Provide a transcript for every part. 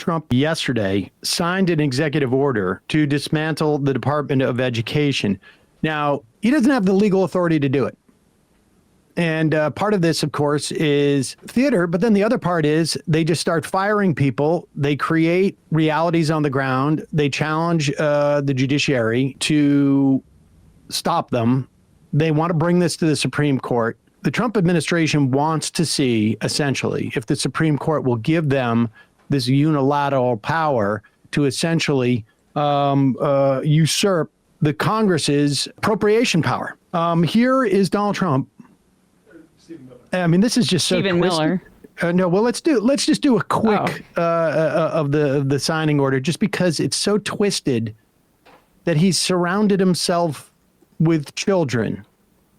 Trump yesterday signed an executive order to dismantle the Department of Education. Now, he doesn't have the legal authority to do it. And part of this, of course, is theater. But then the other part is they just start firing people. They create realities on the ground. They challenge the judiciary to stop them. They want to bring this to the Supreme Court. The Trump administration wants to see, essentially, if the Supreme Court will give them this unilateral power to essentially usurp the Congress's appropriation power. Here is Donald Trump. I mean, this is just so Stephen Miller. No, well, let's just do a quick of the signing order, just because it's so twisted that he's surrounded himself with children,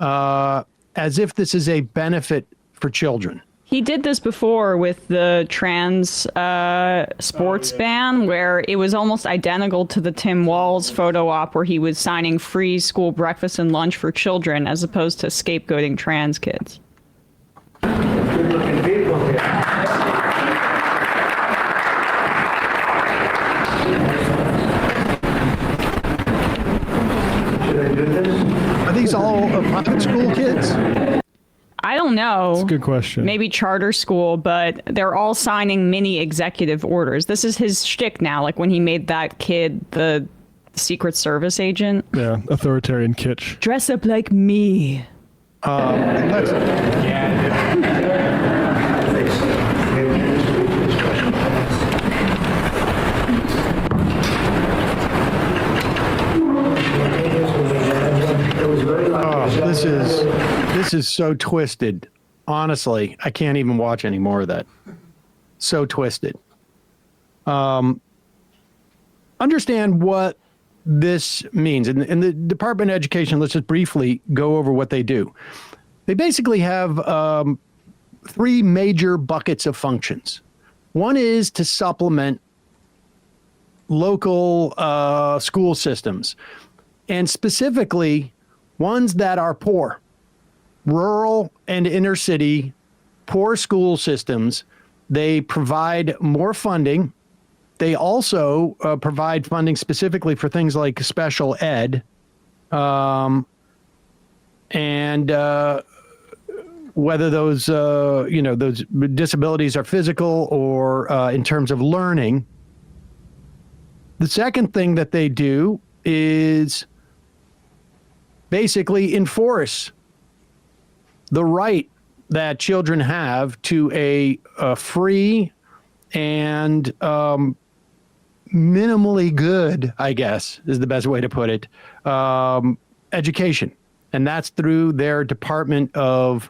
as if this is a benefit for children. He did this before with the trans sports ban, where it was almost identical to the Tim Walz photo op where he was signing free school breakfast and lunch for children as opposed to scapegoating trans kids. Good-looking people here. Should I do this? Are these all private school kids? I don't know. That's a good question. Maybe charter school, but they're all signing mini executive orders. This is his shtick now, like when he made that kid the Secret Service agent. Yeah, authoritarian kitsch. Dress up like me. This is so twisted. Honestly, I can't even watch any more of that. So twisted. Understand what this means. In the Department of Education, let's just briefly go over what they do. They basically have three major buckets of functions. One is to supplement local school systems, and specifically ones that are poor, rural and inner city, poor school systems. They provide more funding. They also provide funding specifically for things like special ed, and whether those those disabilities are physical or in terms of learning. The second thing that they do is basically enforce the right that children have to a free and minimally good, I guess, is the best way to put it, education. And that's through their Department of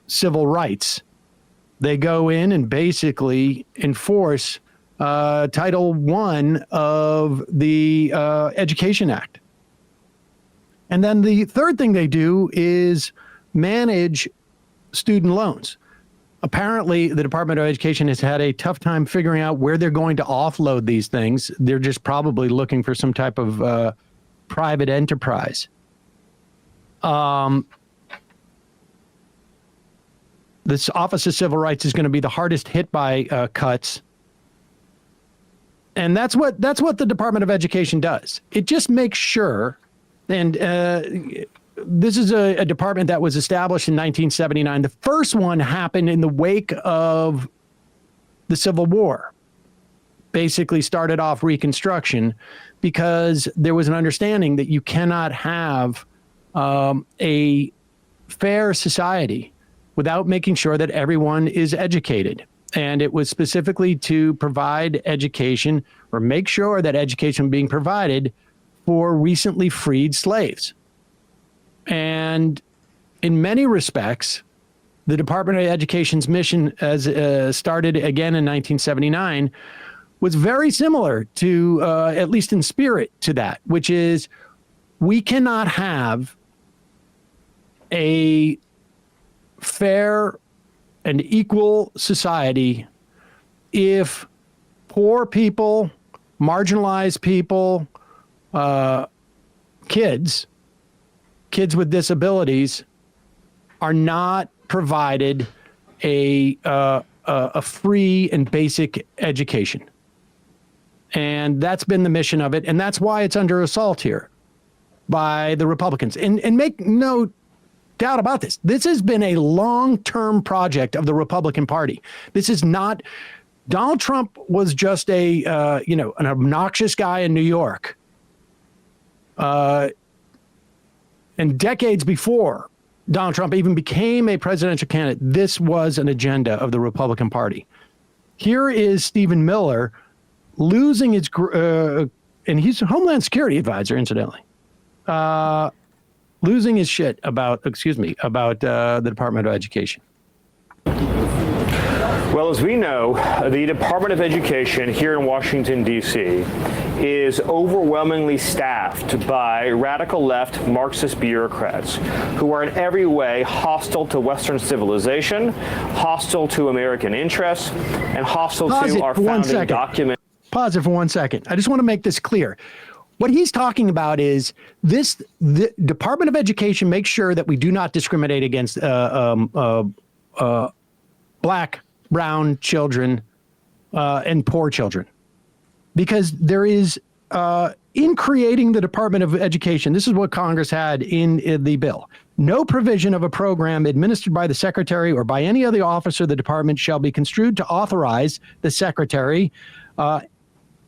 Civil Rights. They go in and basically enforce Title I of the Education Act. And then the third thing they do is manage student loans. Apparently, the Department of Education has had a tough time figuring out where they're going to offload these things. They're just probably looking for some type of private enterprise. This Office of Civil Rights is going to be the hardest hit by cuts. And that's what the Department of Education does. It just makes sure. And this is a department that was established in 1979. The first one happened in the wake of the Civil War. Basically started off Reconstruction because there was an understanding that you cannot have a fair society without making sure that everyone is educated. And it was specifically to provide education or make sure that education being provided for recently freed slaves. And in many respects, the Department of Education's mission, as started again in 1979, was very similar to, at least in spirit, to that, which is we cannot have a fair and equal society if poor people, marginalized people, kids with disabilities are not provided a a free and basic education. And that's been the mission of it. And that's why it's under assault here by the Republicans. And make no doubt about this. This has been a long-term project of the Republican Party. This is not, Donald Trump was just an obnoxious guy in New York. And decades before Donald Trump even became a presidential candidate, this was an agenda of the Republican Party. Here is Stephen Miller losing his, and he's a Homeland Security advisor, incidentally, losing his shit about the Department of Education. Well, as we know, the Department of Education here in Washington, D.C. is overwhelmingly staffed by radical left Marxist bureaucrats who are in every way hostile to Western civilization, hostile to American interests, and hostile to our founding document. Pause it for 1 second. I just want to make this clear. What he's talking about is the Department of Education makes sure that we do not discriminate against black, brown children and poor children. Because there is, in creating the Department of Education, this is what Congress had in the bill. No provision of a program administered by the secretary or by any other officer of the department shall be construed to authorize the secretary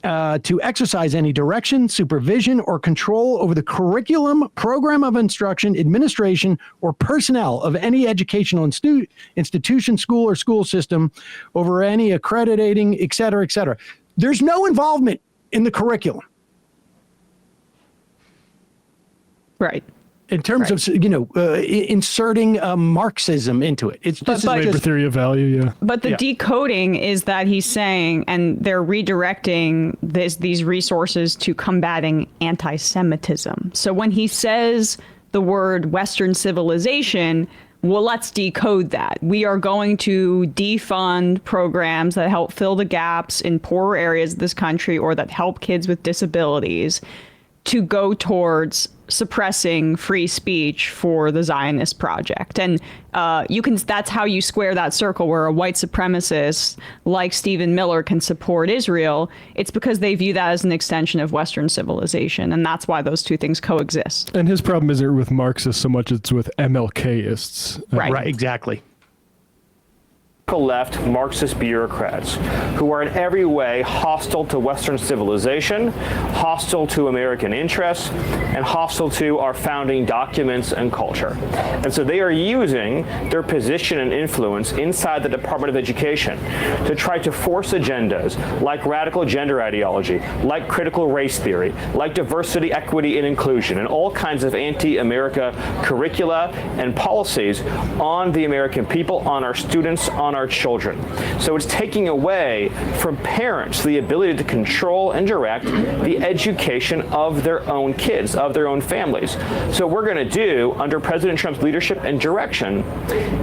to exercise any direction, supervision, or control over the curriculum, program of instruction, administration, or personnel of any educational institution, school, or school system, over any accrediting, et cetera, et cetera. There's no involvement in the curriculum. Right. In terms of, inserting Marxism into it. It's just labor theory of value, yeah. But the decoding is that he's saying, and they're redirecting these resources to combating anti-Semitism. So when he says the word Western civilization, well, let's decode that. We are going to defund programs that help fill the gaps in poorer areas of this country or that help kids with disabilities to go towards suppressing free speech for the Zionist project. And that's how you square that circle where a white supremacist like Stephen Miller can support Israel. It's because they view that as an extension of Western civilization. And that's why those two things coexist. And his problem isn't with Marxists so much as it's with MLKists. Right, exactly. Left Marxist bureaucrats who are in every way hostile to Western civilization, hostile to American interests, and hostile to our founding documents and culture. And so they are using their position and influence inside the Department of Education to try to force agendas like radical gender ideology, like critical race theory, like diversity, equity, and inclusion, and all kinds of anti-America curricula and policies on the American people, on our students, on our children. So it's taking away from parents the ability to control and direct the education of their own kids, of their own families. So what we're going to do under President Trump's leadership and direction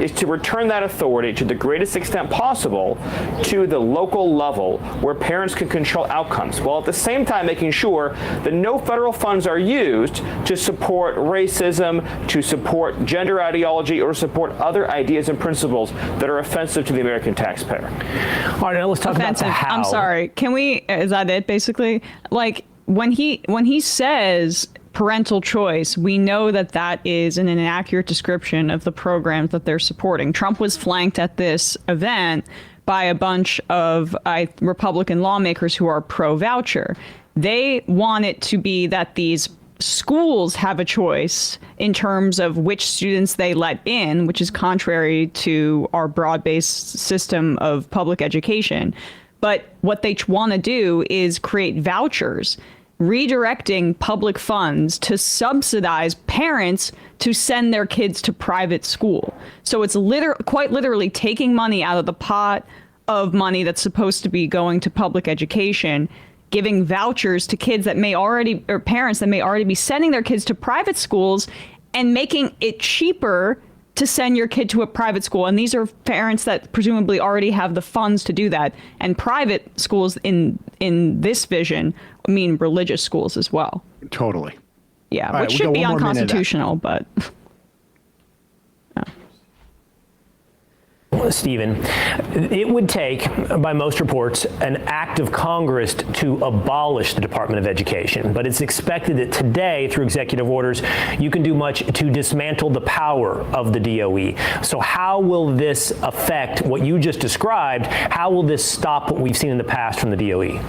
is to return that authority to the greatest extent possible to the local level where parents can control outcomes, while at the same time making sure that no federal funds are used to support racism, to support gender ideology, or support other ideas and principles that are offensive to the American taxpayer. All right, now let's talk about the how. I'm sorry. Is that it basically? Like when he says parental choice, we know that is an inaccurate description of the programs that they're supporting. Trump was flanked at this event by a bunch of Republican lawmakers who are pro-voucher. They want it to be that these schools have a choice in terms of which students they let in, which is contrary to our broad-based system of public education. But what they want to do is create vouchers, redirecting public funds to subsidize parents to send their kids to private school. So it's quite literally taking money out of the pot of money that's supposed to be going to public education, giving vouchers to kids that parents that may already be sending their kids to private schools, and making it cheaper to send your kid to a private school. And these are parents that presumably already have the funds to do that. And private schools in this vision mean religious schools as well. Totally. Yeah, all which right, should be unconstitutional, but... Stephen, it would take, by most reports, an act of Congress to abolish the Department of Education. But it's expected that today, through executive orders, you can do much to dismantle the power of the DOE. So how will this affect what you just described? How will this stop what we've seen in the past from the DOE?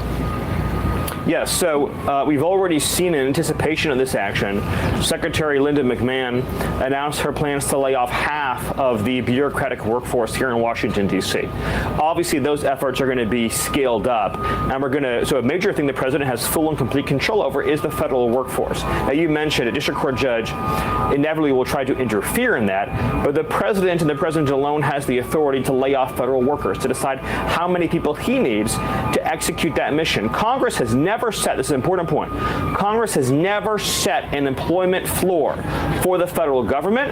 Yes, so we've already seen in anticipation of this action, Secretary Linda McMahon announced her plans to lay off half of the bureaucratic workforce here in Washington, D.C. Obviously, those efforts are going to be scaled up, and so a major thing the president has full and complete control over is the federal workforce. Now, you mentioned a district court judge inevitably will try to interfere in that, but the president and the president alone has the authority to lay off federal workers, to decide how many people he needs to execute that mission. Congress has never set, this is an important point, Congress has never set an employment floor for the federal government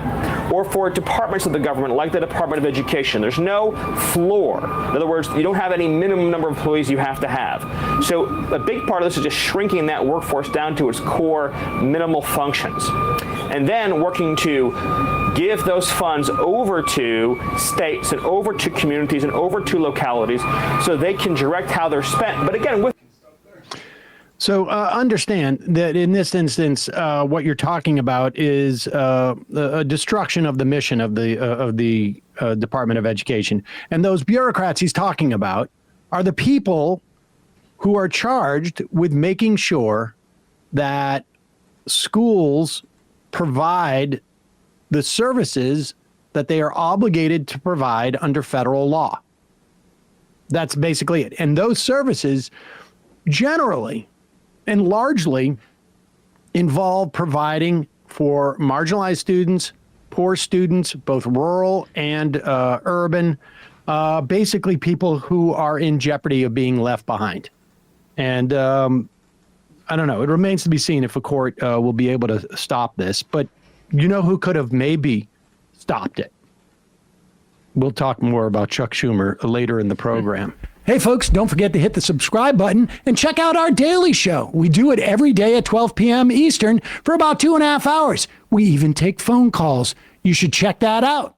or for departments of the government like the Department of Education. There's no floor. In other words, you don't have any minimum number of employees you have to have. So a big part of this is just shrinking that workforce down to its core minimal functions. And then working to give those funds over to states and over to communities and over to localities so they can direct how they're spent. But again, with So understand that in this instance, what you're talking about is a destruction of the mission of the Department of Education. And those bureaucrats he's talking about are the people who are charged with making sure that schools provide the services that they are obligated to provide under federal law. That's basically it. And those services generally and largely involve providing for marginalized students, poor students, both rural and urban, basically people who are in jeopardy of being left behind. And I don't know, it remains to be seen if a court will be able to stop this, but you know who could have maybe stopped it? We'll talk more about Chuck Schumer later in the program. Hey, folks, don't forget to hit the subscribe button and check out our daily show. We do it every day at 12 p.m. Eastern for about 2.5 hours. We even take phone calls. You should check that out.